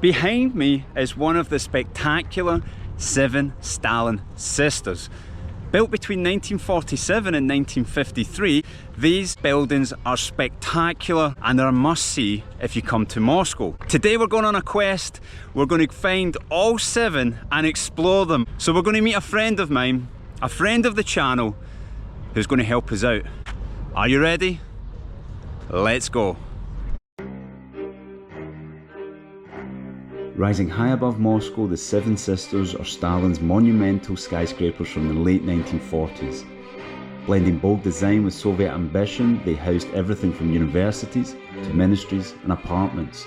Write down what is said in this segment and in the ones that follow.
Behind me is one of the spectacular 7 Stalin sisters. Built between 1947 and 1953, these buildings are spectacular and they're a must-see if you come to Moscow. Today we're going on a quest. We're going to find all 7 and explore them. So we're going to meet a friend of mine, a friend of the channel, who's going to help us out. Are you ready? Let's go. Rising high above Moscow, the 7 Sisters are Stalin's monumental skyscrapers from the late 1940s. Blending bold design with Soviet ambition, they housed everything from universities to ministries and apartments.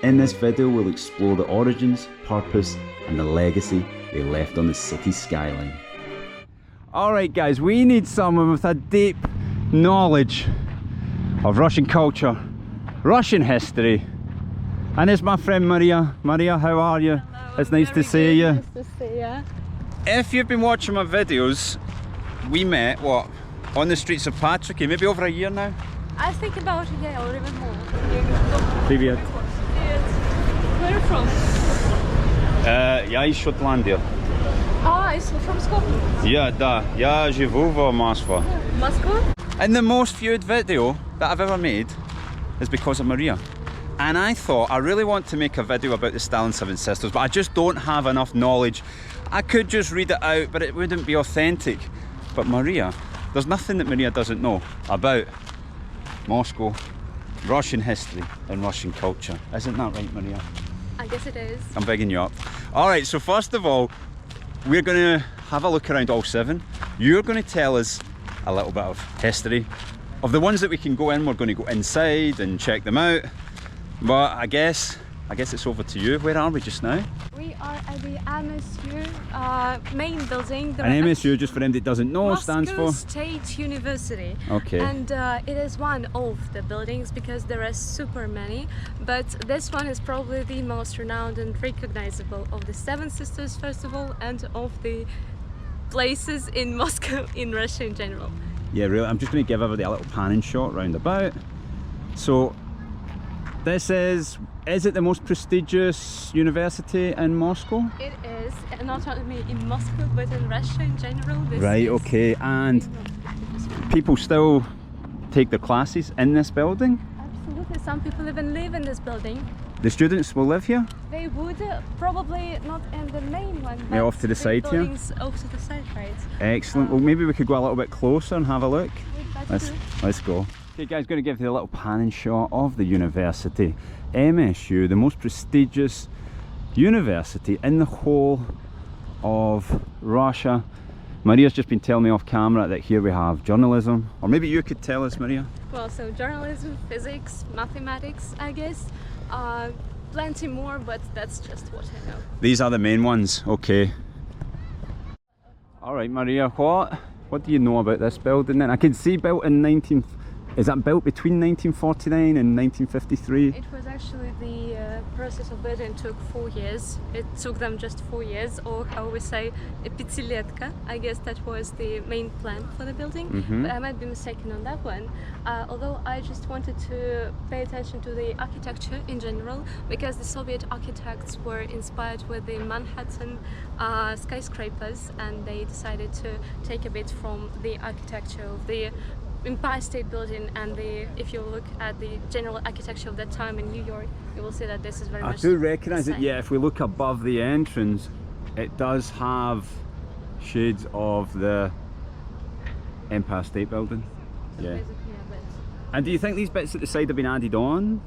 In this video, we'll explore the origins, purpose, and the legacy they left on the city's skyline. Alright guys, we need someone with a deep knowledge of Russian culture, Russian history. And it's my friend Maria. Maria, how are you? Hello, it's nice to see you. Nice to see you. If you've been watching my videos, we met, what, on the streets of Patricky, maybe over a year now? I think about a year or even more. Привет. Where are you from? Я из Шотландии. Ah, it's from Scotland. Yeah, да. Я живу в Москве. Moscow? And the most viewed video that I've ever made is because of Maria. And I thought, I really want to make a video about the Stalin 7 Sisters, but I just don't have enough knowledge. I could just read it out, but it wouldn't be authentic. But Maria, there's nothing that Maria doesn't know about Moscow, Russian history and Russian culture. Isn't that right, Maria? I guess it is. I'm bigging you up. All right, so first of all, we're going to have a look around all 7. You're going to tell us a little bit of history. Of the ones that we can go in, we're going to go inside and check them out. But I guess it's over to you. Where are we just now? We are at the MSU main building. And MSU, just for them that doesn't know, stands for? State University. Okay. And it is one of the buildings because there are super many. But this one is probably the most renowned and recognizable of the 7 Sisters, first of all, and of the places in Moscow, in Russia in general. Yeah, really. I'm just going to give everybody a little panning shot round about. So, this is it the most prestigious university in Moscow? It is, not only in Moscow but in Russia in general. Right, okay, and people still take their classes in this building? Absolutely, some people even live in this building. The students will live here? They would, probably not in the main one, but yeah, off to the side here? Off to the side, right. Excellent, well maybe we could go a little bit closer and have a look. Let's go. Okay guys, going to give you a little panning shot of the university. MSU, the most prestigious university in the whole of Russia. Maria's just been telling me off camera that here we have journalism, or maybe you could tell us, Maria. Well, so journalism, physics, mathematics, I guess, plenty more, but that's just what I know. These are the main ones, okay. Alright Maria, what do you know about this building then? I can see built in is that built between 1949 and 1953? It was actually the process of building took 4 years. It took them just 4 years, or how we say, pятилетка. I guess that was the main plan for the building, but I might be mistaken on that one. Although I just wanted to pay attention to the architecture in general, because the Soviet architects were inspired with the Manhattan skyscrapers, and they decided to take a bit from the architecture of the Empire State Building, and if you look at the general architecture of that time in New York, you will see that this is very much. I do recognise it. Yeah, if we look above the entrance, it does have shades of the Empire State Building. So yeah. basically a bit. And do you think these bits at the side have been added on,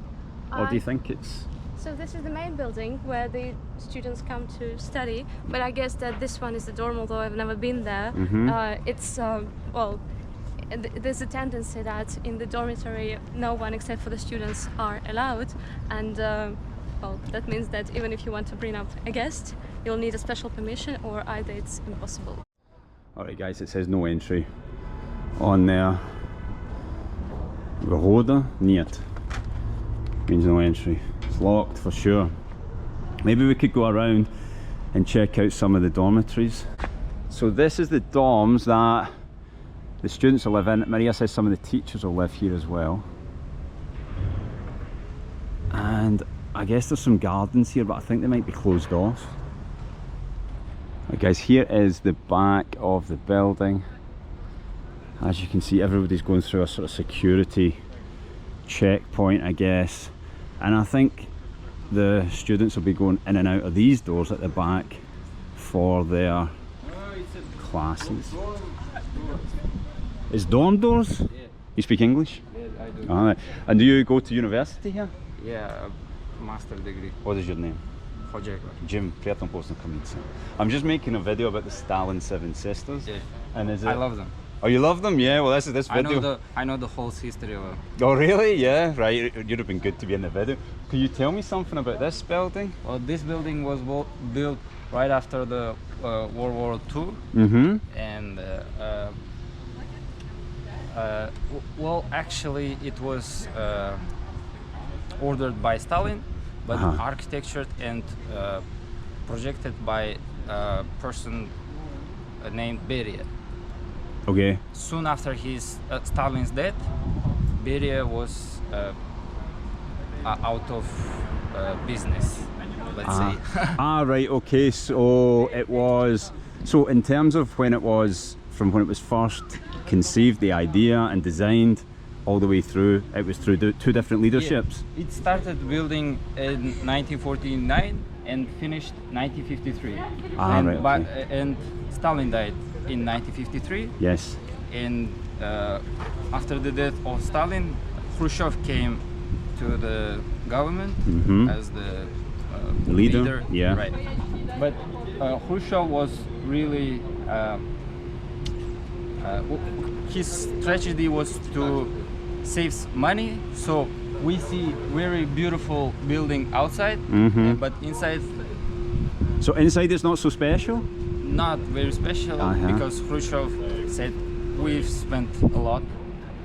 or do you think it's? So this is the main building where the students come to study, but I guess that this one is the dorm, although I've never been there. It's well. There's a tendency that in the dormitory no one except for the students are allowed, and well, that means that even if you want to bring up a guest, you'll need a special permission, or either it's impossible. Alright guys, it says no entry on there. Выхода нет. Means no entry. It's locked for sure. Maybe we could go around and check out some of the dormitories. So this is the dorms that the students will live in. Maria says some of the teachers will live here as well. And I guess there's some gardens here, but I think they might be closed off. Right, guys, here is the back of the building. As you can see, everybody's going through a sort of security checkpoint, I guess. And I think the students will be going in and out of these doors at the back for their classes. It's dorm doors? Yeah. You speak English? Yeah, I do. Alright. And do you go to university here? Yeah, master degree. What is your name? Jim, приятно познакомиться. I'm just making a video about the Stalin Seven Sisters. Yeah. And is it... I love them. Oh, you love them? Yeah, well this video. I know the whole history of them. Oh really? Yeah, right. You'd have been good to be in the video. Could you tell me something about this building? Well, this building was built right after the World War II. Mm-hmm. And well, actually it was ordered by Stalin, but architectured and projected by a person named Beria. Okay. Soon after his Stalin's death, Beria was out of business, let's say. Right, okay, so it was, so in terms of when it was, from when it was first conceived, the idea and designed, all the way through, it was through two different leaderships? Yeah. It started building in 1949 and finished 1953. Right, okay. And Stalin died in 1953. Yes. And after the death of Stalin, Khrushchev came to the government as the leader. Yeah. Right. But Khrushchev was really his strategy was to save money. So we see very beautiful building outside, but inside. So inside it's not so special? Not very special because Khrushchev said we've spent a lot.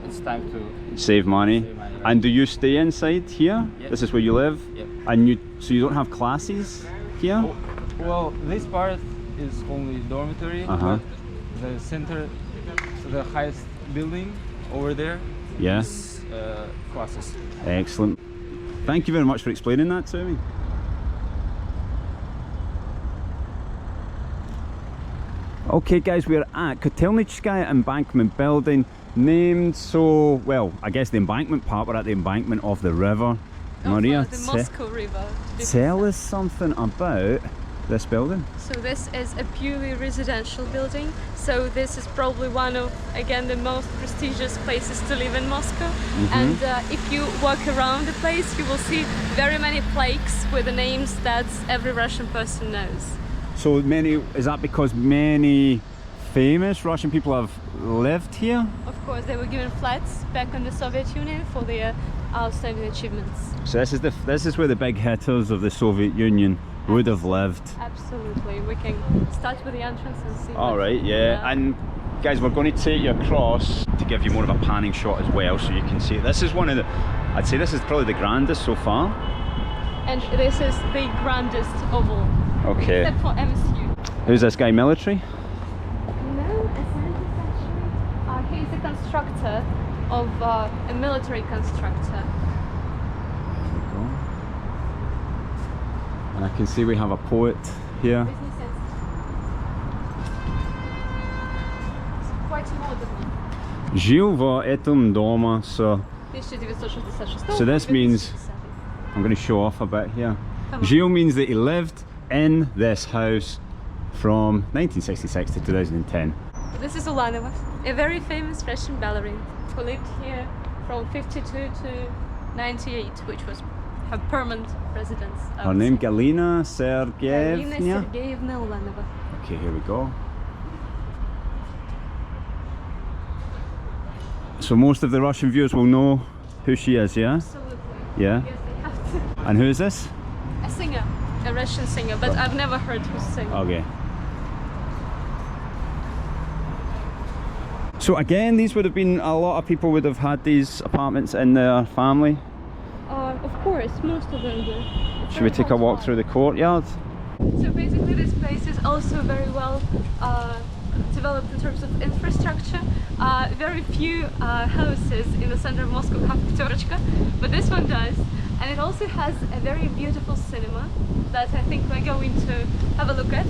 It's time to save money. And do you stay inside here? Yep. This is where you live? Yep. And so you don't have classes here? Well, this part is only dormitory. But the center, the highest building over there, is classes. Excellent. Thank you very much for explaining that to me. Okay guys, we're at Kotelnicheskaya Embankment building, named so, well, I guess the embankment part, we're at the embankment of the river. Maria, the Moscow River. Tell us something about this building. So this is a purely residential building. So this is probably one of, again, the most prestigious places to live in Moscow. And if you walk around the place, you will see very many plaques with the names that every Russian person knows. So many, is that because many famous Russian people have lived here? Of course, they were given flats back in the Soviet Union for their outstanding achievements. So this is where the big hitters of the Soviet Union would have lived. Absolutely. We can start with the entrance and see. All right, yeah. And guys, we're going to take you across to give you more of a panning shot as well, so you can see it. This is one of the, I'd say this is probably the grandest so far. And this is the grandest of all. Okay. Except for MSU. Who's this guy, military? No, a scientist actually. He's a constructor of a military constructor. And I can see we have a poet here. It's quite modern. Жил в этом доме, so this means, I'm going to show off a bit here. Жил means that he lived in this house from 1966 to 2010. This is Ulanova, a very famous Russian ballerina who lived here from 52 to 98, which was her permanent residence. Her name Galina Sergeyevna? Galina Sergeyevna Ulanova. Okay, here we go. So most of the Russian viewers will know who she is, yeah? Absolutely. Yeah? Yes, they have to. And who is this? A singer, a Russian singer, but I've never heard her sing. Okay. So again, these would have been, a lot of people would have had these apartments in their family. Of course, most of them do. Should we take a walk through the courtyard? So basically this place is also very well developed in terms of infrastructure. Very few houses in the center of Moscow have Pyaterочка, but this one does. And it also has a very beautiful cinema that I think we're going to have a look at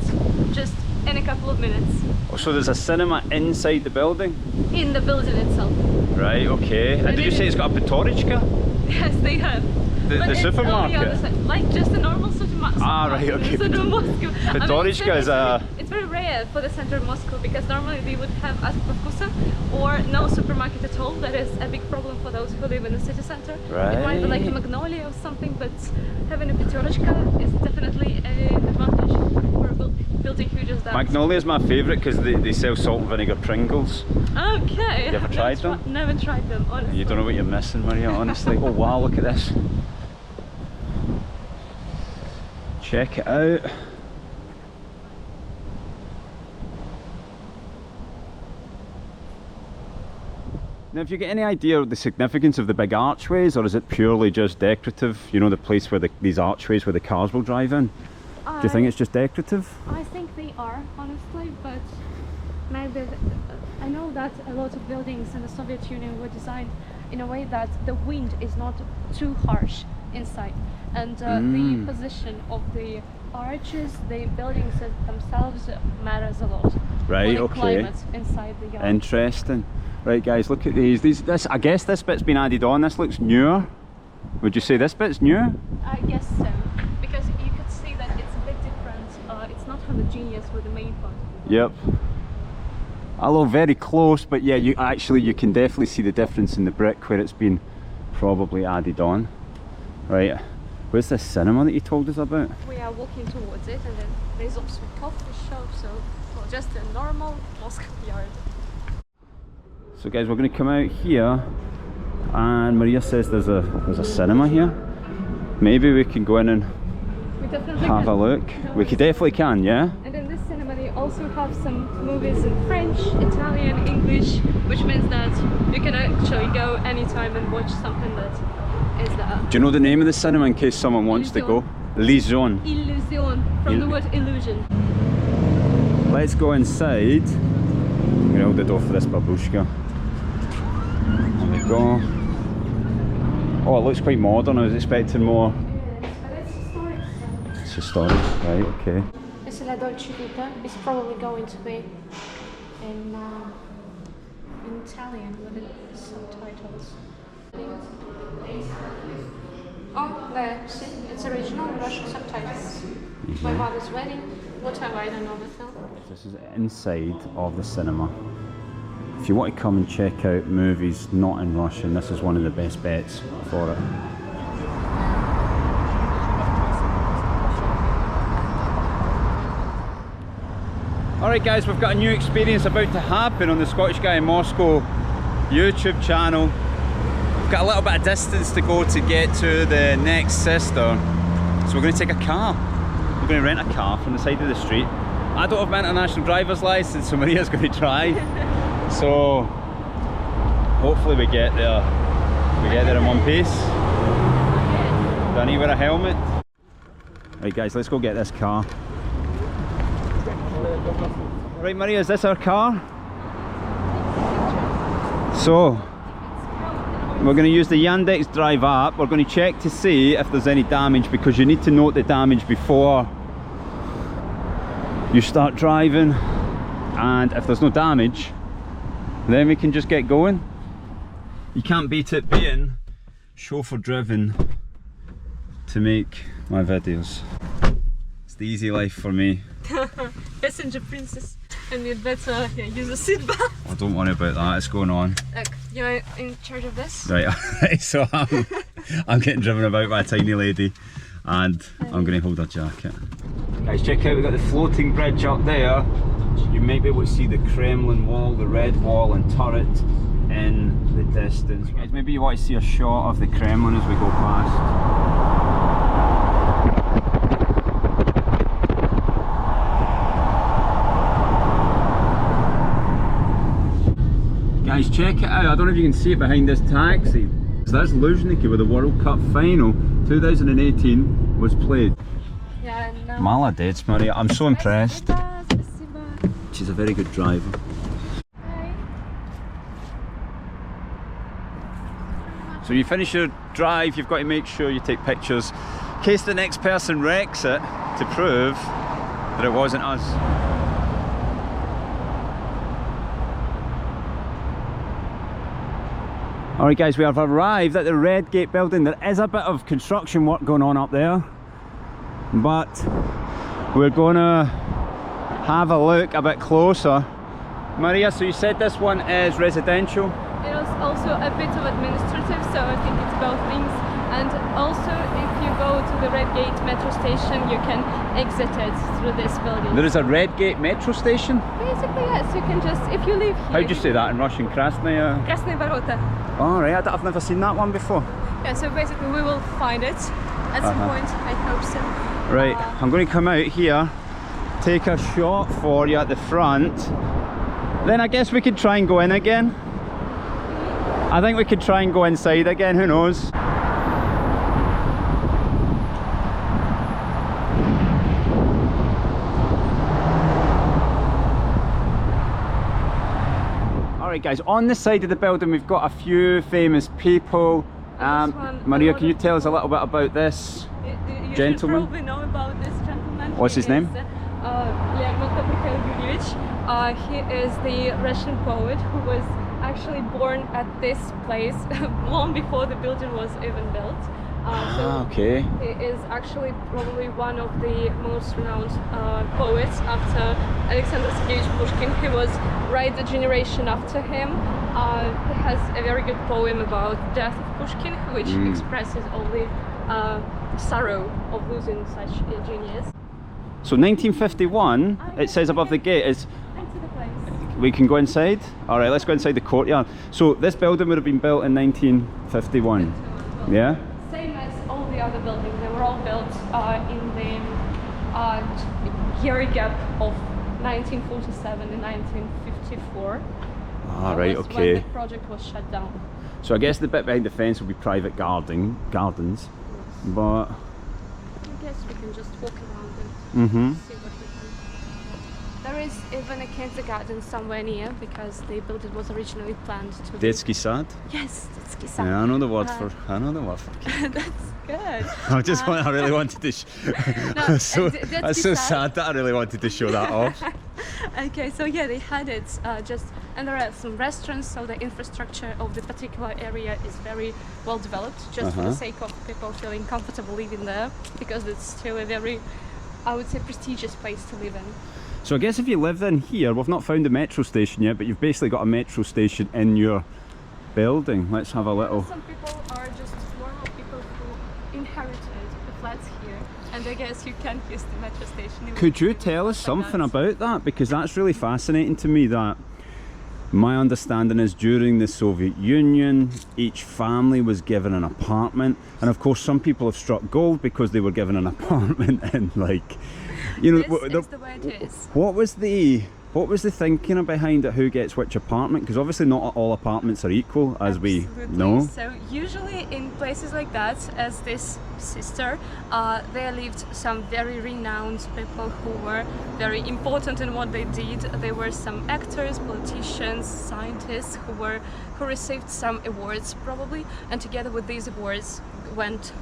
just in a couple of minutes. Oh, so there's a cinema inside the building? In the building itself. Right, okay. And did you say it's got a Petorichka? Yes, they have. The supermarket? Like just a normal supermarket. Ah, right, okay. Petorichka is a... It's very rare for the center of Moscow because normally they would have Askvavkusa or no supermarket at all. That is a big problem for those who live in the city center. Right. It might be like a Magnolia or something, but having a Petorichka is definitely an advantage for building huge as that. Magnolia is my favourite because they sell salt and vinegar Pringles. Okay. You ever tried them? Never tried them, honestly. You don't know what you're missing, Maria, honestly. Oh wow, look at this. Check it out. Now, have you got any idea of the significance of the big archways, or is it purely just decorative? You know, the place where these archways where the cars will drive in? Do you think it's just decorative? I think they are, honestly, but maybe I know that a lot of buildings in the Soviet Union were designed in a way that the wind is not too harsh inside, and the position of the arches, the buildings themselves matters a lot. Right, for the okay. climate inside the yard. Interesting. Right, guys, look at these. This, I guess this bit's been added on. This looks newer. Would you say this bit's newer? I guess so, because you could see that it's a bit different. It's not homogeneous with the main part. Yep. Although very close, but yeah, you can definitely see the difference in the brick where it's been probably added on. Right, where's this cinema that you told us about? We are walking towards it, and then there's also a coffee shop, so well, just a normal Moscow yard. So guys, we're going to come out here, and Maria says there's a cinema here. Maybe we can go in and have a look. No, we definitely can, yeah? And in this cinema they also have some movies in French, Italian, English, which means that you can actually go anytime and watch something that is there. Do you know the name of the cinema in case someone wants to go? Illusion. Illusion, from the word illusion. Let's go inside. I'm going to hold the door for this babushka. There we go. Oh, it looks quite modern. I was expecting more. Yes, but it's historic. It's historic, right, okay. It's La Dolce Vita. It's probably going to be in Italian with the subtitles. Oh, there, see, it's original Russian subtitles. My mother's wedding, whatever, I don't know the film. This is inside of the cinema. If you want to come and check out movies not in Russian, this is one of the best bets for it. Alright guys, we've got a new experience about to happen on the Scottish Guy in Moscow YouTube channel. We've got a little bit of distance to go to get to the next sister, so we're going to take a car. We're going to rent a car from the side of the street. I don't have my international driver's license, so Maria's going to try. So hopefully we get there. We get there in one piece. Do I need to wear a helmet? Right guys, let's go get this car. Right Maria, is this our car? So we're going to use the Yandex Drive app. We're going to check to see if there's any damage, because you need to note the damage before you start driving, and if there's no damage then we can just get going. You can't beat it being chauffeur driven to make my videos. It's the easy life for me. Passenger princess, and you'd better use a seatbelt. Oh, don't worry about that, it's going on. Look, you're in charge of this. Right, so I'm getting driven about by a tiny lady, and I'm going to hold her jacket. Guys, check out, we've got the floating bridge up there. You might be able to see the Kremlin wall, the red wall and turret in the distance. Guys, maybe you want to see a shot of the Kremlin as we go past. Guys, check it out. I don't know if you can see it behind this taxi. So that's Luzhniki, where the World Cup final 2018 was played. Yeah, no. Maladets, Maria. I'm so impressed. She's a very good driver. Hi. So you finish your drive, you've got to make sure you take pictures in case the next person wrecks it to prove that it wasn't us. Alright guys, we have arrived at the Red Gate building. There is a bit of construction work going on up there, but we're gonna have a look a bit closer. Maria, so you said this one is residential? It was also a bit of administrative, so I think it's both things. And also, if you go to the Red Gate metro station, you can exit it through this building. There is a Red Gate metro station? Basically, yes. You can just, if you live here. How do you say that in Russian? Krasnaya? Krasnaya Varota. Alright, I've never seen that one before. Yeah, so basically we will find it at some point, I hope so. Right, I'm going to come out here, take a shot for you at the front. Then I guess we could try and go in again. I think we could try and go inside again, who knows? Alright guys, on this side of the building we've got a few famous people. Maria, can you tell us a little bit about this gentleman? You probably know about this gentleman. What's his name? He is the Russian poet who was actually born at this place long before the building was even built. Okay. He is actually probably one of the most renowned poets after Alexander Sergeyevich Pushkin. He was right the generation after him. He has a very good poem about death of Pushkin, which expresses all the sorrow of losing such a genius. So 1951, it says above the gate is... Enter the place. We can go inside? Alright, let's go inside the courtyard. So this building would have been built in 1951, yeah? Same as all the other buildings. They were all built in the year gap of 1947 and 1954. Alright, okay. When the project was shut down. So I guess the bit behind the fence will be private gardens, but... I guess we can just walk around and see what we can. There is even a kindergarten somewhere near because the building was originally planned to be... Детский сад? Yes, детский сад. Yeah, I know the word for kids. That's good. I really wanted to that's so sad that I really wanted to show that off. Okay, so yeah, they had it just, and there are some restaurants, so the infrastructure of the particular area is very well developed, just for the sake of people feeling comfortable living there, because it's still a very, I would say, prestigious place to live in. So I guess if you live in here, we've not found the metro station yet, but you've basically got a metro station in your building. Let's have a little... Some people are just normal people who inherited the flats here, and I guess you can use the metro station. Could you tell us something about that? Because that's really fascinating to me. That my understanding is during the Soviet Union, each family was given an apartment, and of course some people have struck gold because they were given an apartment in, like, you know, this is the way it is. What was the thinking behind it? Who gets which apartment? Because obviously not all apartments are equal, as we know. So usually in places like that, as this sister, there lived some very renowned people who were very important in what they did. There were some actors, politicians, scientists who received some awards probably, and together with these awards went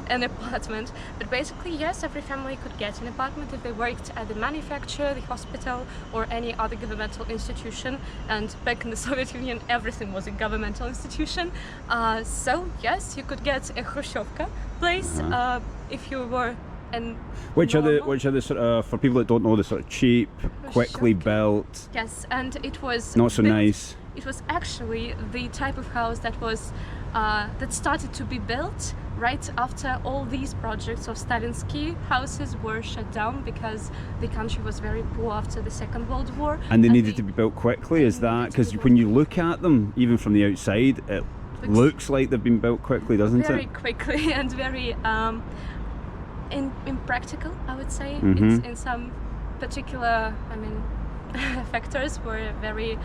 an apartment. But basically, yes, every family could get an apartment if they worked at the manufacturer, the hospital, or any other governmental institution. And back in the Soviet Union, everything was a governmental institution. So yes, you could get a Khrushchevka place if you were an... Which are the sort of, for people that don't know, the sort of cheap, quickly built... Yes, and it was... Not so nice. It was actually the type of house that was that started to be built right after all these projects of Stalin's key houses were shut down because the country was very poor after the Second World War. And they needed to be built quickly, is that? Because when you look at them, even from the outside, it looks like they've been built quickly, doesn't it? Very quickly and very impractical, I would say. It's in some particular, factors were very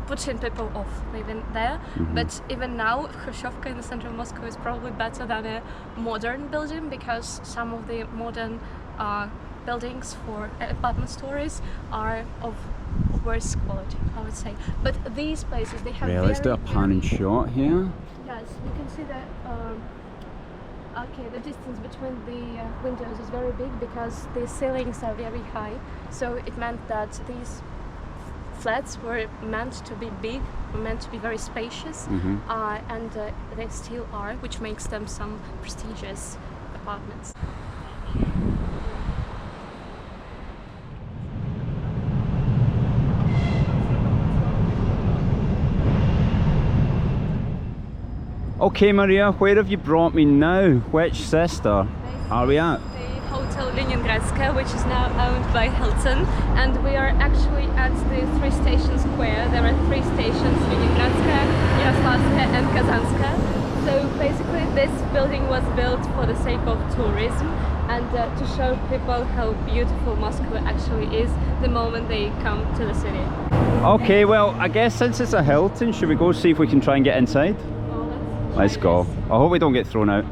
putting people off living there. But even now, Khrushchevka in the center of Moscow is probably better than a modern building because some of the modern buildings for apartment stories are of worse quality, I would say. But these places, they have let's do a pan and shot here. Yes, you can see that okay, the distance between the windows is very big because the ceilings are very high. So it meant that these flats were meant to be big, were meant to be very spacious, and they still are, which makes them some prestigious apartments. Okay, Maria, where have you brought me now? Which sister are we at? The Hotel Leningradskaya, which is now owned by Hilton, and we are actually at the three-station square. There are three stations: Leningradskaya, Yaroslavskaya, and Kazanskaya. So basically, this building was built for the sake of tourism and to show people how beautiful Moscow actually is the moment they come to the city. Okay, well, I guess since it's a Hilton, should we go see if we can try and get inside? Let's go. I hope we don't get thrown out.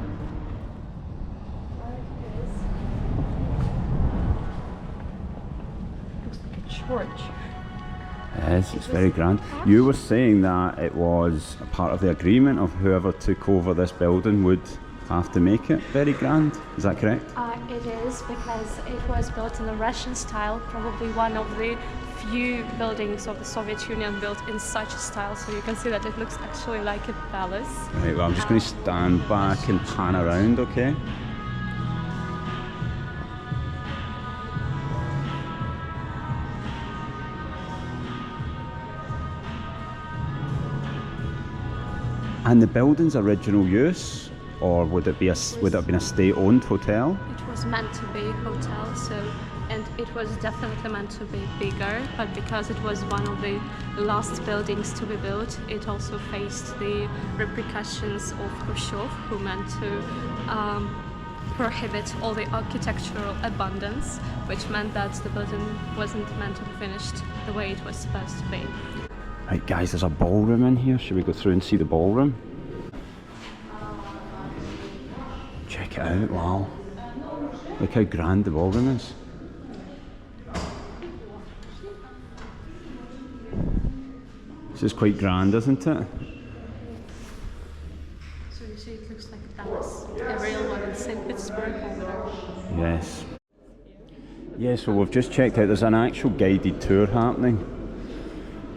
Looks like a church. Yes, it's very grand. You were saying that it was a part of the agreement of whoever took over this building would have to make it very grand. Is that correct? It is, because it was built in a Russian style, probably one of the few buildings of the Soviet Union built in such a style, so you can see that it looks actually like a palace. Right, well, I'm just going to stand back and pan around, okay? And the building's original use, or would it have been a state-owned hotel? It was meant to be a hotel, and it was definitely meant to be bigger, but because it was one of the last buildings to be built, it also faced the repercussions of Khrushchev, who meant to prohibit all the architectural abundance, which meant that the building wasn't meant to be finished the way it was supposed to be. Right guys, there's a ballroom in here. Should we go through and see the ballroom? Check it out, wow. Look how grand the ballroom is. This is quite grand, isn't it? So you see it looks like a palace, a real one in St. Petersburg over there. Yes. Yeah, so we've just checked out, there's an actual guided tour happening.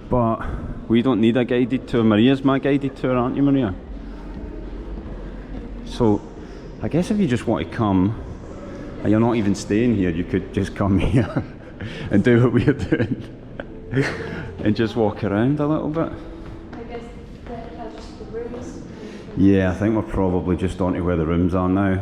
But we don't need a guided tour. Maria's my guided tour, aren't you, Maria? So I guess if you just want to come and you're not even staying here, you could just come here and do what we're doing and just walk around a little bit. I guess that's just the rooms. Yeah, I think we're probably just onto where the rooms are now.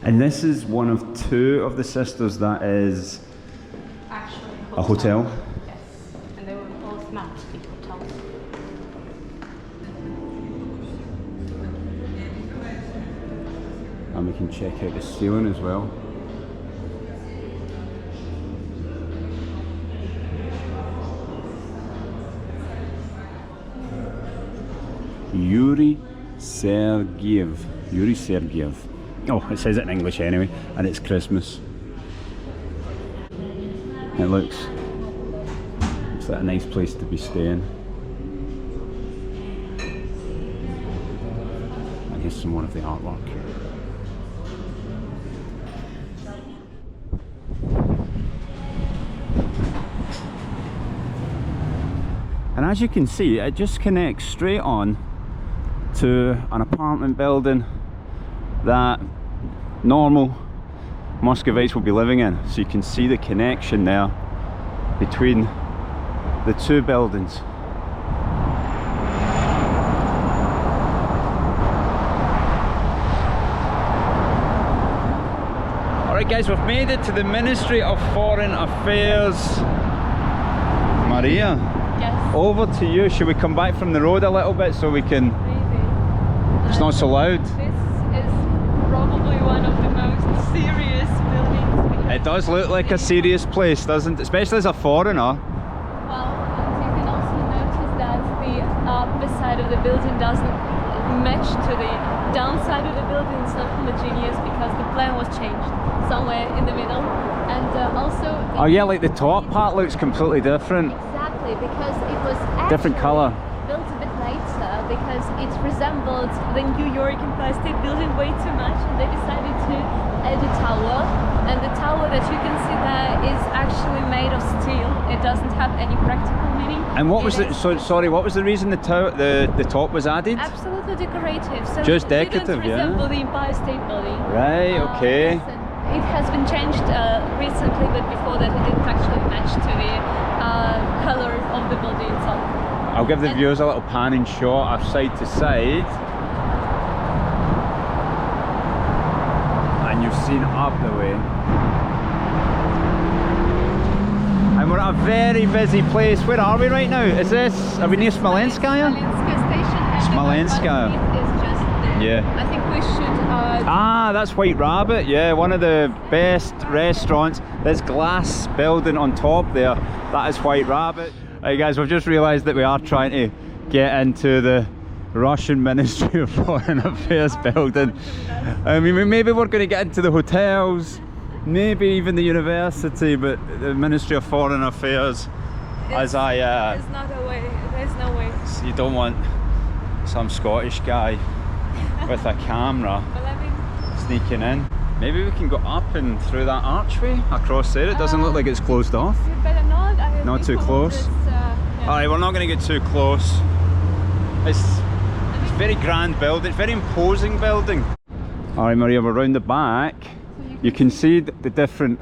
And this is one of two of the sisters that is Actually, a hotel. Yes, and they were both meant to be hotels. And we can check out the ceiling as well. Yuri Sergeyev. Yuri Sergeyev. Oh, it says it in English anyway, and it's Christmas. It looks like a nice place to be staying. And here's some more of the artwork. And as you can see, it just connects straight on to an apartment building that normal Muscovites will be living in. So you can see the connection there between the two buildings. Alright guys, we've made it to the Ministry of Foreign Affairs. Maria, Yes. over to you. Should we come back from the road a little bit so we can... Maybe. It's not so loud. This is probably one of the most serious buildings. It does look like a serious place, doesn't it? Especially as a foreigner. Well, you can also notice that the upper side of the building doesn't match to the downside of the building. It's not homogeneous because the plan was changed somewhere in the middle. And also... Oh yeah, like the top part looks completely different. Exactly, because it was different colour. Built a bit later because it resembled the New York Empire State Building way too much, and they decided to add a tower. And the tower that you can see there is actually made of steel. It doesn't have any practical meaning. And what was the what was the reason the top was added? Absolutely decorative. So just decorative, it didn't resemble the Empire State Building. Right. Okay. Yes, it has been changed recently, but before that it didn't actually match to the color of the building itself. I'll give the viewers a little panning shot of side to side. And you've seen up the way. And we're at a very busy place. Where are we right now? Are we near Smolenskaya? Smolenskaya. Yeah. I think we should... Ah, that's White Rabbit. Yeah, one of the best restaurants. This glass building on top there, that is White Rabbit. Hey guys, we've just realised that we are trying to get into the Russian Ministry of Foreign Affairs building. I mean, maybe we're going to get into the hotels, maybe even the university, but the Ministry of Foreign Affairs, there's not a way, there's no way. You don't want some Scottish guy with a camera sneaking in. Maybe we can go up and through that archway across there. It doesn't look like it's closed off. You better not. Not too close. Alright, we're not going to get too close. It's very grand building, it's very imposing building. Alright Maria, we're round the back. You can see the different,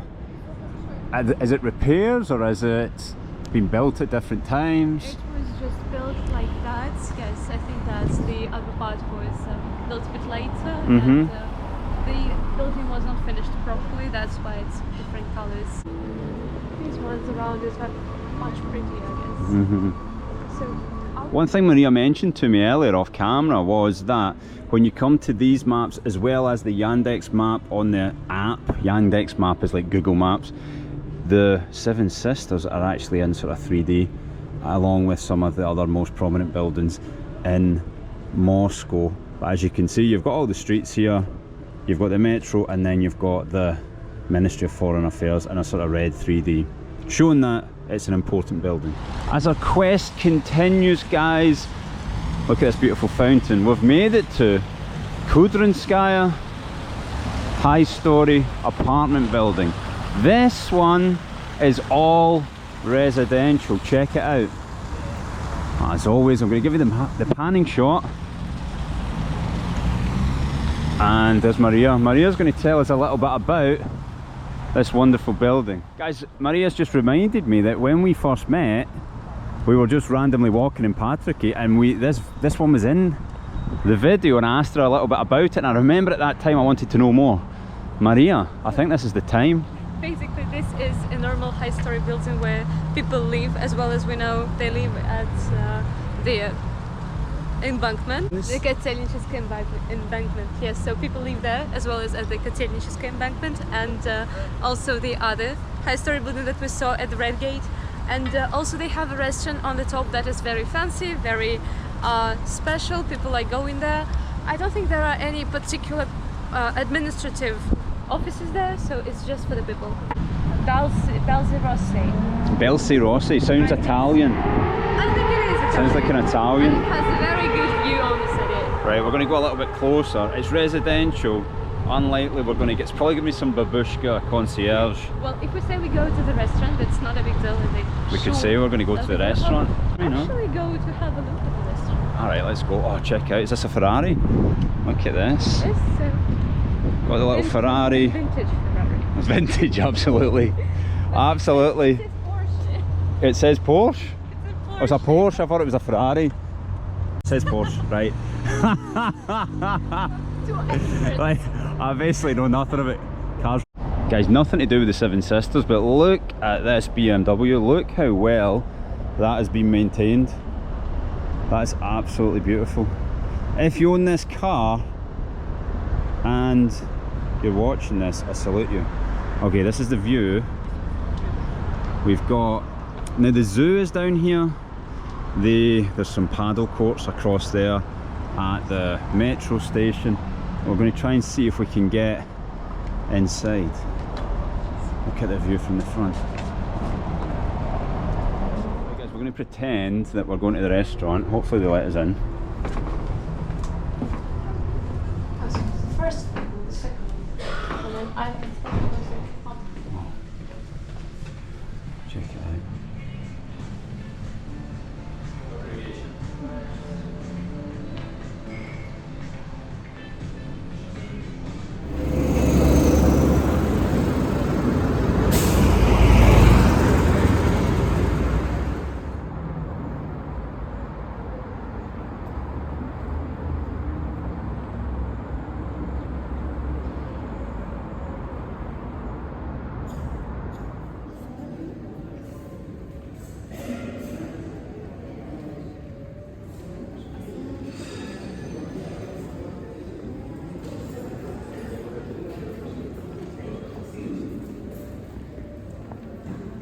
is it repairs or is it been built at different times? It was just built like that, yes. I think that's the other part was built a bit later. And, the building was not finished properly, that's why it's different colors. These ones around it are much prettier, I guess. So, one thing Maria mentioned to me earlier off camera was that when you come to these maps, as well as the Yandex map on the app, Yandex map is like Google Maps, the Seven Sisters are actually in sort of 3D, along with some of the other most prominent buildings in Moscow. But as you can see, you've got all the streets here, you've got the metro, and then you've got the Ministry of Foreign Affairs in a sort of red 3D, showing that it's an important building. As our quest continues, guys, look at this beautiful fountain. We've made it to Kudrinskaya high-story apartment building. This one is all residential. Check it out. As always, I'm going to give you the panning shot. And there's Maria. Maria's going to tell us a little bit about this wonderful building. Guys, Maria's just reminded me that when we first met, we were just randomly walking in Patricky, and this one was in the video, and I asked her a little bit about it, and I remember at that time I wanted to know more. Maria, I think this is the time. Basically, this is a normal high-story building where people live, as well as we know they live at the embankment, the Kotelnicheskaya Embankment. Yes, so people live there as well as at the Kotelnicheskaya Embankment, and also the other high-story building that we saw at the Red Gate. And also they have a restaurant on the top that is very fancy, very special. People like going there. I don't think there are any particular administrative offices there, so it's just for the people. Belsi Rossi. Belsi Rossi sounds Italian. I think it is Italian. Sounds like an Italian. And it has a very good view on the city. Right, we're going to go a little bit closer. It's residential. Unlikely we're going to get, it's probably going to be some babushka, concierge. Well, if we say we go to the restaurant, that's not a big deal. We could say we're going to go to the restaurant. Actually go to have a look at the restaurant. Alright, let's go. Oh, check out, is this a Ferrari? Look at this. Got the little Ferrari. Vintage Ferrari. It's vintage, absolutely. Absolutely. It says Porsche? Oh, it's a Porsche, I thought it was a Ferrari. It says Porsche, right. Like, I basically know nothing about cars. Guys, nothing to do with the Seven Sisters, but look at this BMW. Look how well that has been maintained. That's absolutely beautiful. If you own this car and you're watching this, I salute you. Okay, this is the view. We've got, now the zoo is down here. There's some paddle courts across there. at the metro station. We're going to try and see if we can get inside. Look at the view from the front. Right guys, we're going to pretend that we're going to the restaurant. Hopefully they let us in. First, second, and then I Check it out.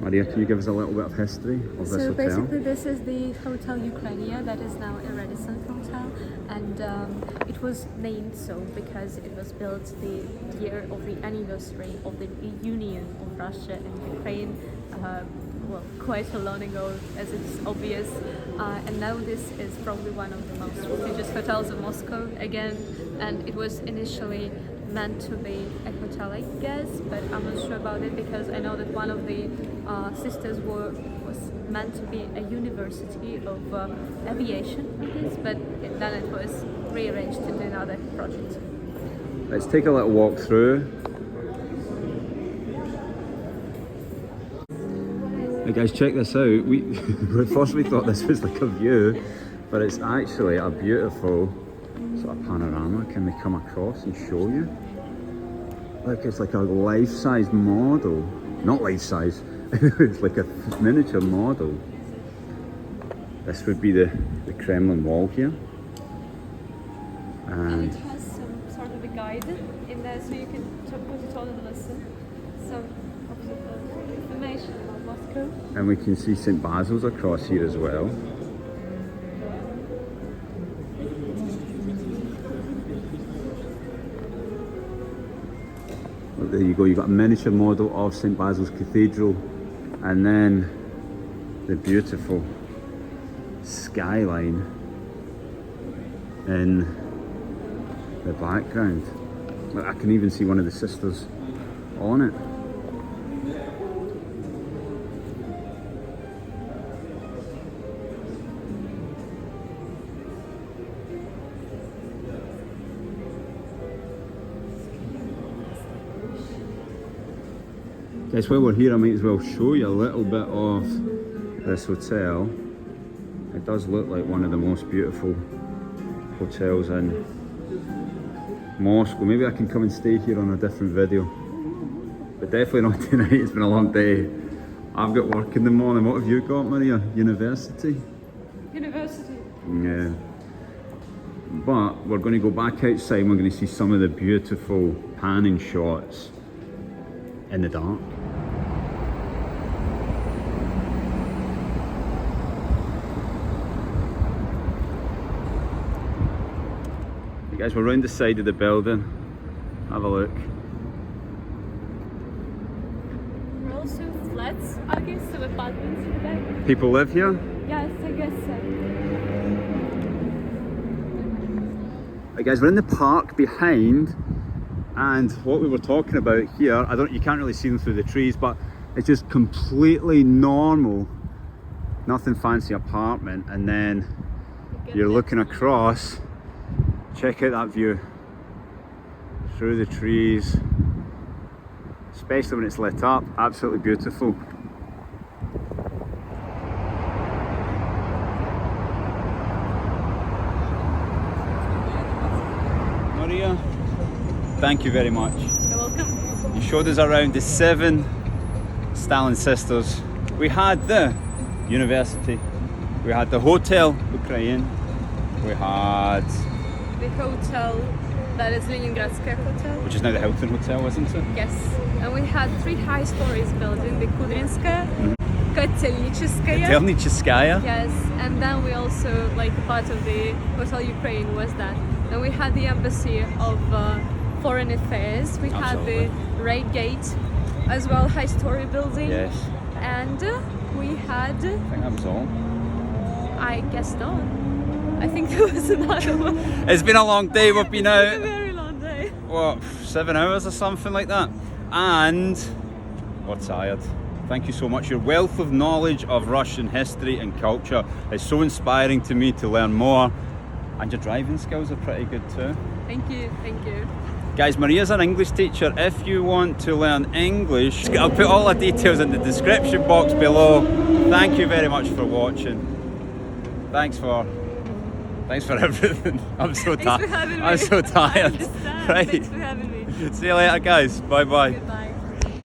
Maria, can you give us a little bit of history of this hotel? So basically this is the Hotel Ukraina that is now a Radisson hotel, and it was named so because it was built the year of the anniversary of the union of Russia and Ukraine, well, quite a long ago, as it's obvious, and now this is probably one of the most prestigious hotels in Moscow again, and it was initially meant to be a hotel, I guess, but I'm not sure about it because I know that one of the sisters was meant to be a university of aviation, I guess, but then it was rearranged into another project. Let's take a little walk through. Hey guys, check this out. First we thought this was like a view, but it's actually a beautiful sort of panorama. Can we come across and show you? Look, it's like a life-size model. Not life-size, it's like a miniature model. This would be the Kremlin wall here. And it has some sort of a guide in there, so you can put it on and listen. Some of the information about Moscow. And we can see St. Basil's across here as well. Well, there you go, you've got a miniature model of St. Basil's Cathedral, and then the beautiful skyline in the background. Look, I can even see one of the sisters on it. Guys, while we're here, I might as well show you a little bit of this hotel. It does look like one of the most beautiful hotels in Moscow. Maybe I can come and stay here on a different video, but definitely not tonight. It's been a long day. I've got work in the morning. What have you got, Maria? University? University. Yeah. But we're going to go back outside and we're going to see some of the beautiful panning shots in the dark. You guys, we're round the side of the building. Have a look. We're also flats, I guess, so apartments in the back. People live here? Yes, I guess so. Right guys, we're in the park behind, and what we were talking about here, you can't really see them through the trees, but it's just completely normal, nothing fancy apartment, and then you're looking across. Check out that view through the trees, especially when it's lit up. Absolutely beautiful. Maria, thank you very much. You're welcome. You showed us around the 7 Stalin sisters. We had the university, we had the Hotel Ukraina, we had The hotel that is Leningradskaya Hotel. which is now the Hilton Hotel, isn't it? Yes. And we had 3 high stories building, the Kudrinskaya Kotelnicheskaya. Kotelnicheskaya. Yes, and then we also, like, a part of the Hotel Ukraine was that. Then we had the Embassy of Foreign Affairs, we had the Raid Gate, as well, High Story Building. Yes. And we had... I think that was all. I guess not. I think there was another one. It's been a long day, we've been It's been a out, very long day. what, 7 hours or something like that? And we're tired. Thank you so much. Your wealth of knowledge of Russian history and culture is so inspiring to me to learn more. And your driving skills are pretty good too. Thank you, thank you. Guys, Maria's an English teacher. If you want to learn English, I'll put all the details in the description box below. Thank you very much for watching. Thanks for everything. I'm so tired. Thanks for having me. I'm so tired. I understand. Right. Thanks for having me. See you later, guys. Bye bye. Goodbye.